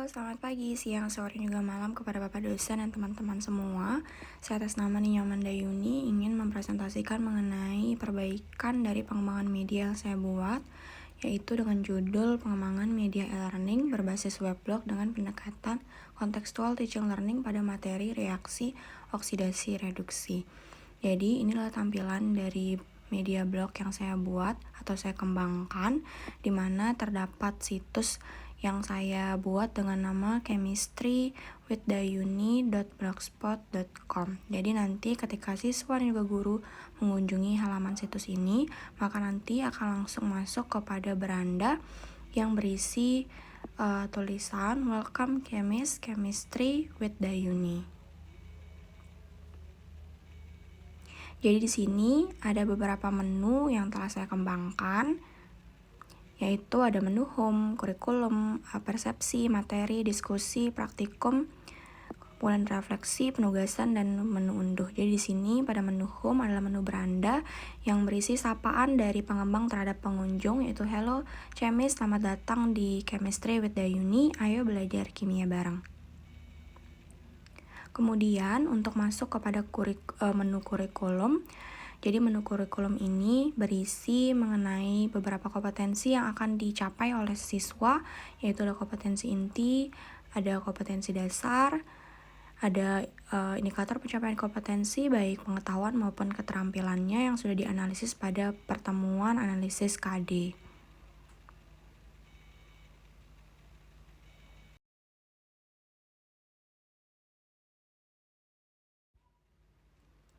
Selamat pagi, siang, sore, juga malam kepada Bapak dosen dan teman-teman semua. Saya atas nama Ninyaman Dayuni ingin mempresentasikan mengenai perbaikan dari pengembangan media yang saya buat, yaitu dengan judul Pengembangan Media E-Learning berbasis weblog dengan pendekatan kontekstual teaching learning pada materi reaksi oksidasi reduksi. Jadi inilah tampilan dari media blog yang saya buat atau saya kembangkan, di mana terdapat situs yang saya buat dengan nama chemistry.withdayuni.blogspot.com. Jadi nanti ketika siswa dan juga guru mengunjungi halaman situs ini, maka nanti akan langsung masuk kepada beranda yang berisi tulisan Welcome Chemist, Chemistry with Dayuni. Jadi di sini ada beberapa menu yang telah saya kembangkan, yaitu ada menu home, kurikulum, persepsi, materi, diskusi, praktikum, kemudian refleksi, penugasan, dan menu unduh. Jadi di sini pada menu home adalah menu beranda yang berisi sapaan dari pengembang terhadap pengunjung, yaitu Hello Chemist, selamat datang di Chemistry with Dayuni, ayo belajar kimia bareng. Kemudian untuk masuk kepada menu kurikulum, jadi menu kurikulum ini berisi mengenai beberapa kompetensi yang akan dicapai oleh siswa, yaitu ada kompetensi inti, ada kompetensi dasar, ada indikator pencapaian kompetensi baik pengetahuan maupun keterampilannya yang sudah dianalisis pada pertemuan analisis KD.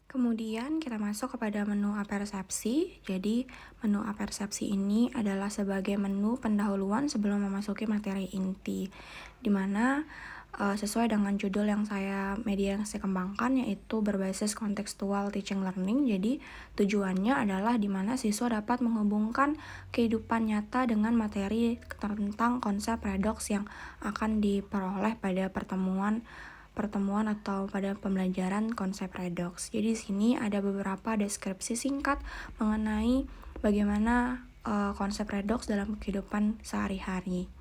Kemudian kita masuk kepada menu apersepsi. Jadi menu apersepsi ini adalah sebagai menu pendahuluan sebelum memasuki materi inti, dimana sesuai dengan judul media yang saya kembangkan, yaitu berbasis kontekstual teaching learning. Jadi tujuannya adalah dimana siswa dapat menghubungkan kehidupan nyata dengan materi tentang konsep redox yang akan diperoleh pada pertemuan atau pada pembelajaran konsep redox. Jadi di sini ada beberapa deskripsi singkat mengenai bagaimana konsep redox dalam kehidupan sehari-hari.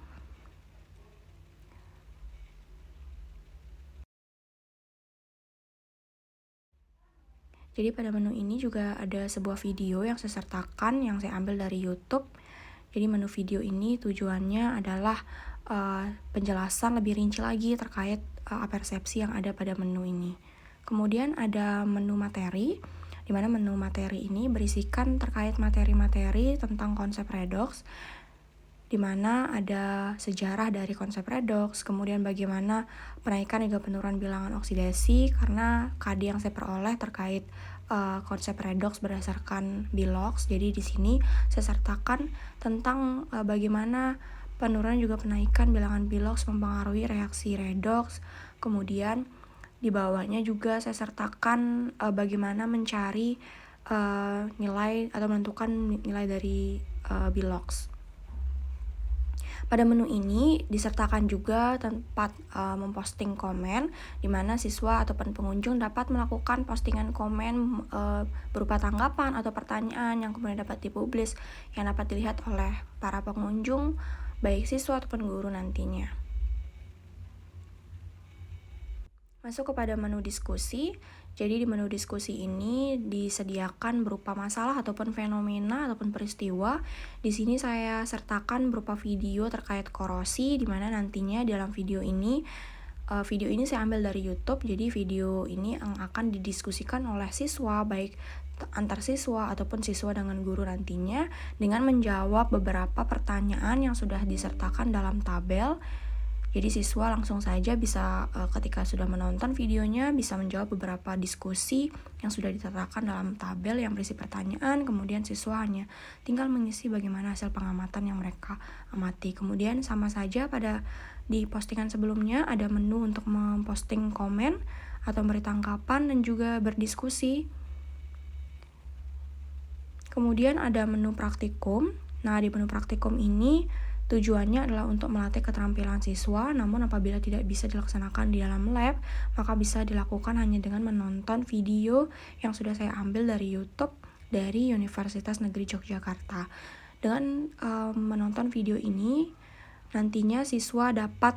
Jadi pada menu ini juga ada sebuah video yang saya sertakan yang saya ambil dari YouTube. Jadi menu video ini tujuannya adalah penjelasan lebih rinci lagi terkait apersepsi yang ada pada menu ini. Kemudian ada menu materi, di mana menu materi ini berisikan terkait materi-materi tentang konsep redox, di mana ada sejarah dari konsep redox, kemudian bagaimana penaikan juga penurunan bilangan oksidasi karena KD yang saya peroleh terkait konsep redox berdasarkan Bilox. Jadi di sini saya sertakan tentang bagaimana penurunan juga penaikan bilangan Bilox mempengaruhi reaksi redox. Kemudian di bawahnya juga saya sertakan bagaimana mencari nilai atau menentukan nilai dari Bilox. Pada menu ini disertakan juga tempat memposting komen, di mana siswa ataupun pengunjung dapat melakukan postingan komen berupa tanggapan atau pertanyaan yang kemudian dapat dipublis, yang dapat dilihat oleh para pengunjung, baik siswa ataupun guru nantinya. Masuk kepada menu diskusi. Jadi di menu diskusi ini disediakan berupa masalah ataupun fenomena ataupun peristiwa. Di sini saya sertakan berupa video terkait korosi, di mana nantinya dalam video ini saya ambil dari YouTube. Jadi video ini yang akan didiskusikan oleh siswa, baik antar siswa ataupun siswa dengan guru nantinya, dengan menjawab beberapa pertanyaan yang sudah disertakan dalam tabel. Jadi siswa langsung saja bisa ketika sudah menonton videonya bisa menjawab beberapa diskusi yang sudah ditetapkan dalam tabel yang berisi pertanyaan. Kemudian siswa hanya tinggal mengisi bagaimana hasil pengamatan yang mereka amati. Kemudian sama saja di postingan sebelumnya ada menu untuk memposting komen atau memberi tanggapan dan juga berdiskusi. Kemudian ada menu praktikum. Nah, di menu praktikum ini tujuannya adalah untuk melatih keterampilan siswa, namun apabila tidak bisa dilaksanakan di dalam lab, maka bisa dilakukan hanya dengan menonton video yang sudah saya ambil dari YouTube dari Universitas Negeri Yogyakarta. Dengan menonton video ini, nantinya siswa dapat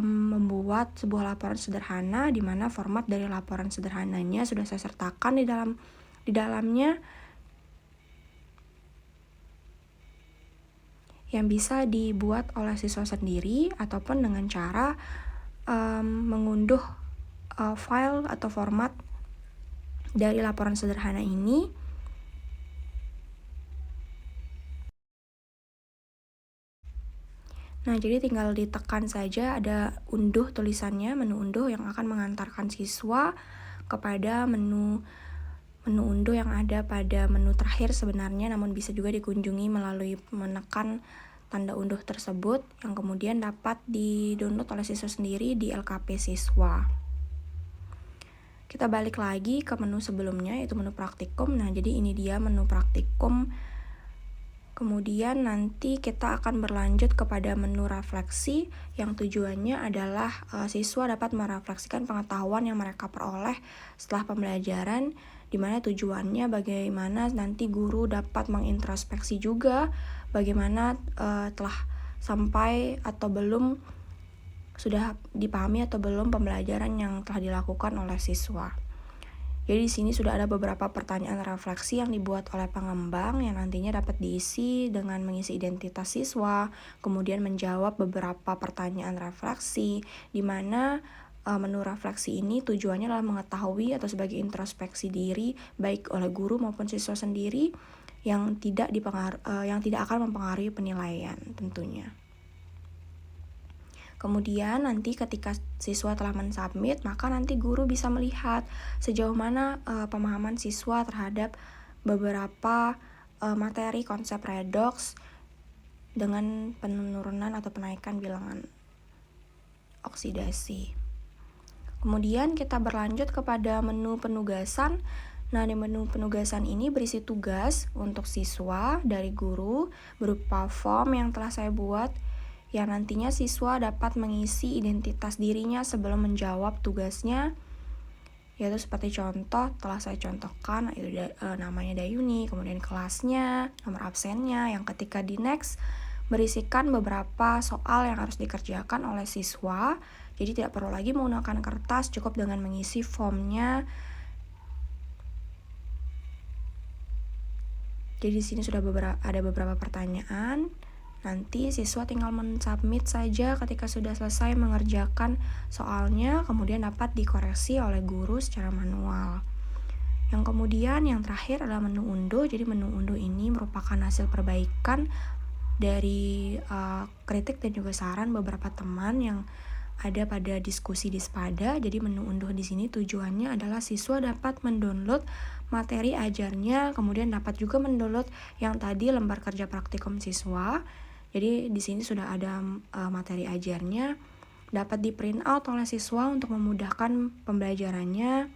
membuat sebuah laporan sederhana di mana format dari laporan sederhananya sudah saya sertakan di dalamnya, yang bisa dibuat oleh siswa sendiri ataupun dengan cara mengunduh file atau format dari laporan sederhana ini. Nah, jadi tinggal ditekan saja ada unduh tulisannya, menu unduh yang akan mengantarkan siswa kepada menu unduh yang ada pada menu terakhir sebenarnya, namun bisa juga dikunjungi melalui menekan tanda unduh tersebut yang kemudian dapat di-download oleh siswa sendiri di LKP siswa. Kita balik lagi ke menu sebelumnya, yaitu menu praktikum. Nah, jadi ini dia menu praktikum. Kemudian nanti kita akan berlanjut kepada menu refleksi yang tujuannya adalah siswa dapat merefleksikan pengetahuan yang mereka peroleh setelah pembelajaran, di mana tujuannya bagaimana nanti guru dapat mengintrospeksi juga bagaimana telah sampai atau belum, sudah dipahami atau belum pembelajaran yang telah dilakukan oleh siswa. Jadi di sini sudah ada beberapa pertanyaan refleksi yang dibuat oleh pengembang yang nantinya dapat diisi dengan mengisi identitas siswa, kemudian menjawab beberapa pertanyaan refleksi, di mana menu refleksi ini tujuannya adalah mengetahui atau sebagai introspeksi diri baik oleh guru maupun siswa sendiri yang tidak akan mempengaruhi penilaian tentunya. Kemudian nanti ketika siswa telah mensubmit, maka nanti guru bisa melihat sejauh mana pemahaman siswa terhadap beberapa materi konsep redox dengan penurunan atau penaikan bilangan oksidasi. Kemudian kita berlanjut kepada menu penugasan. Nah, di menu penugasan ini berisi tugas untuk siswa dari guru berupa form yang telah saya buat, yang nantinya siswa dapat mengisi identitas dirinya sebelum menjawab tugasnya, yaitu seperti contoh telah saya contohkan, yaitu namanya Dayuni, kemudian kelasnya, nomor absennya, yang ketika di next berisikan beberapa soal yang harus dikerjakan oleh siswa. Jadi tidak perlu lagi menggunakan kertas, cukup dengan mengisi formnya. Jadi di sini sudah ada beberapa pertanyaan. Nanti siswa tinggal mensubmit saja ketika sudah selesai mengerjakan soalnya, kemudian dapat dikoreksi oleh guru secara manual. Yang kemudian yang terakhir adalah menu unduh. Jadi menu unduh ini merupakan hasil perbaikan dari kritik dan juga saran beberapa teman yang ada pada diskusi di Spada. Jadi menu unduh di sini tujuannya adalah siswa dapat mendownload materi ajarnya, kemudian dapat juga mendownload yang tadi lembar kerja praktikum siswa. Jadi di sini sudah ada materi ajarnya, dapat di print out oleh siswa untuk memudahkan pembelajarannya.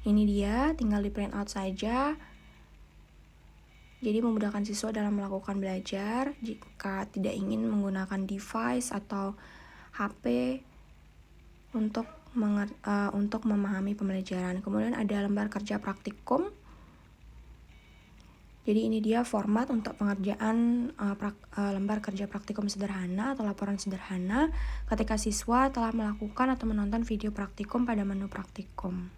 Ini dia, tinggal di print out saja. Jadi memudahkan siswa dalam melakukan belajar jika tidak ingin menggunakan device atau HP untuk memahami pembelajaran. Kemudian ada lembar kerja praktikum. Jadi ini dia format untuk pengerjaan lembar kerja praktikum sederhana atau laporan sederhana ketika siswa telah melakukan atau menonton video praktikum pada menu praktikum.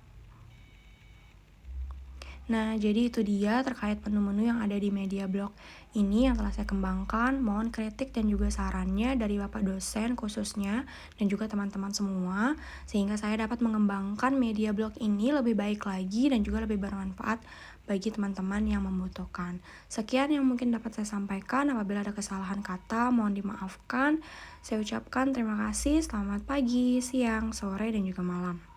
Nah, jadi itu dia terkait menu-menu yang ada di media blog ini yang telah saya kembangkan. Mohon kritik dan juga sarannya dari Bapak dosen khususnya dan juga teman-teman semua, sehingga saya dapat mengembangkan media blog ini lebih baik lagi dan juga lebih bermanfaat bagi teman-teman yang membutuhkan. Sekian yang mungkin dapat saya sampaikan. Apabila ada kesalahan kata, mohon dimaafkan. Saya ucapkan terima kasih. Selamat pagi, siang, sore, dan juga malam.